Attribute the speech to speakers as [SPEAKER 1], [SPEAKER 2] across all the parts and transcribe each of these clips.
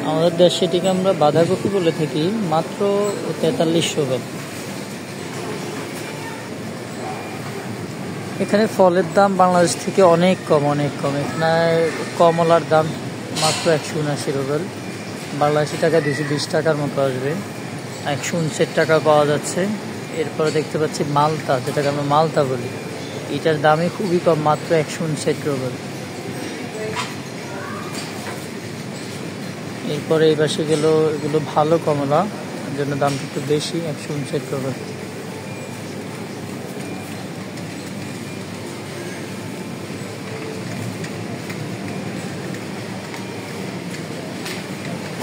[SPEAKER 1] আমাদের দেশে এটিকে আমরা বাঁধাকপি বলে থাকি, মাত্র 43 রুবেল। এখানে ফলের দাম বাংলাদেশ থেকে অনেক কম। এখানে কমলার দাম মাত্র 179 রুবেল, বাংলাদেশি টাকা 220 টাকার মতো আসবে। 159 টাকা পাওয়া যাচ্ছে। এরপরে দেখতে পাচ্ছি মালতা, যেটাকে আমরা মালতা বলি, এটার দামই খুবই কম, মাত্র 159 রুবেল। এরপরে এই পাশে এগুলো ভালো কমলা, এর জন্য দামটা একটু বেশি, 159 রুবেল।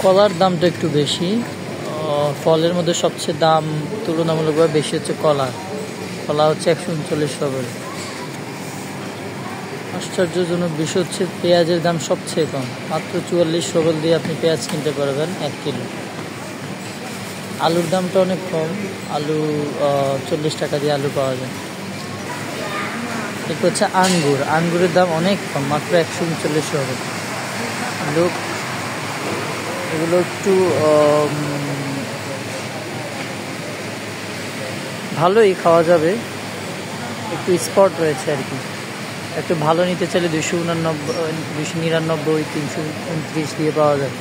[SPEAKER 1] কলার দামটা একটু বেশি। ফলের মধ্যে সবচেয়ে দাম তুলনামূলকভাবে বেশি হচ্ছে কলা হচ্ছে 139 রুবেল। আশ্চর্যজনক বিষয় হচ্ছে পেঁয়াজের দাম সবচেয়ে কম, মাত্র 44 রুবেল দিয়ে আপনি পেঁয়াজ কিনতে পারবেন 1 কিলো। আলুর দামটা অনেক কম, আলু 40 টাকা দিয়ে আলু পাওয়া যায়। এরপর হচ্ছে আঙ্গুরের দাম অনেক কম, মাত্র 139 রুবেল। এগুলো একটু ভালোই খাওয়া যাবে, একটু স্পট রয়েছে আর কি। একটু ভালো নিতে চাইলে 299, 299, 329 দিয়ে পাওয়া যায়।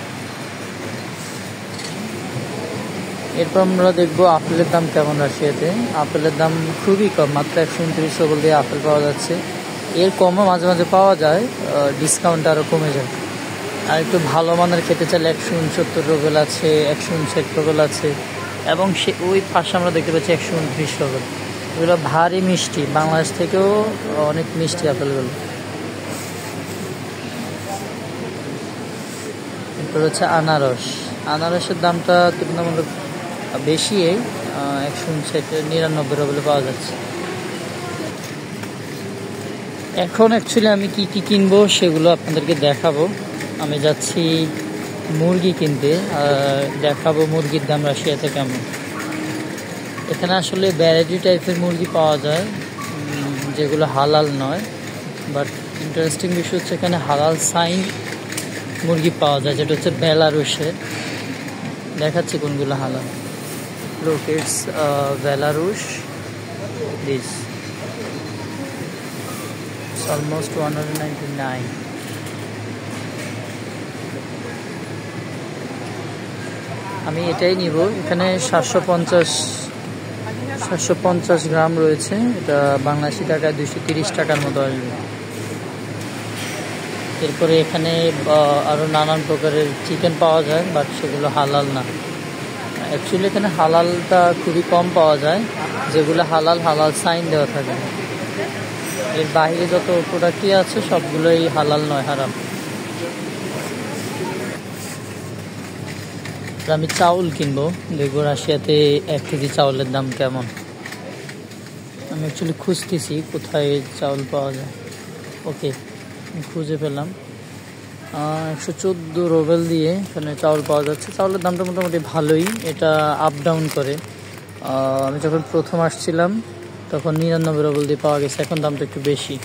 [SPEAKER 1] এরপর আমরা দেখবো আপেলের দাম কেমন রাশিয়াতে। আপেলের দাম খুবই কম, মাত্র 129 রুবেল দিয়ে আপেল পাওয়া যাচ্ছে। এর কমও মাঝে মাঝে পাওয়া যায়, ডিসকাউন্ট আরও কমে যায়। আর একটু ভালো মানের খেতে চাইলে 169 রুবেল আছে, 159 রুবেল আছে, এবং ওই পাশে আমরা দেখতে পাচ্ছি 129 রুবেল। এগুলো ভারী মিষ্টি, বাংলাদেশ থেকেও অনেক মিষ্টি আপেলগুলো। এরপর হচ্ছে আনারসের দামটা তুলনামূলক বেশি, 159 রুবেলে পাওয়া যাচ্ছে। এখন অ্যাকচুয়ালি আমি কি কিনবো সেগুলো আপনাদেরকে দেখাবো। আমি যাচ্ছি মুরগি কিনতে, দেখাবো মুরগির দাম রাশিয়াতে কেমন। এখানে আসলে ভ্যারাইটি টাইপের মুরগি পাওয়া যায়, যেগুলো হালাল নয়। বাট ইন্টারেস্টিং বিষয় হচ্ছে এখানে হালাল সাইন মুরগি পাওয়া যায়, যেটা হচ্ছে বেলারুশের। দেখাচ্ছি কোনগুলো হালাল। Look, it's Belarus. This it's almost 199. আমি এটাই নিব। এখানে 750 গ্রাম রয়েছে, এটা বাংলাদেশি টাকায় 230 টাকার মতো আসবে। এরপরে এখানে আরও নানান প্রকারের চিকেন পাওয়া যায়, বাট সেগুলো হালাল না। অ্যাকচুয়ালি এখানে হালালটা খুবই কম পাওয়া যায়, যেগুলো হালাল সাইন দেওয়া থাকে। এর বাইরে যত প্রোডাক্টই আছে সবগুলোই হালাল নয়, হারাম। আমি চাউল কিনবো, দেখবো রাশিয়াতে 1 কেজি চাউলের দাম কেমন। আমি অ্যাকচুয়ালি খুঁজতেছি কোথায় চাউল পাওয়া যায়। ওকে, খুঁজে পেলাম। 114 রুবেল দিয়ে এখানে চাউল পাওয়া যাচ্ছে। চাউলের দামটা মোটামুটি ভালোই, এটা আপ ডাউন করে। আমি যখন প্রথম আসছিলাম তখন 99 রুবেল দিয়ে পাওয়া গেছে, এখন দামটা একটু বেশি।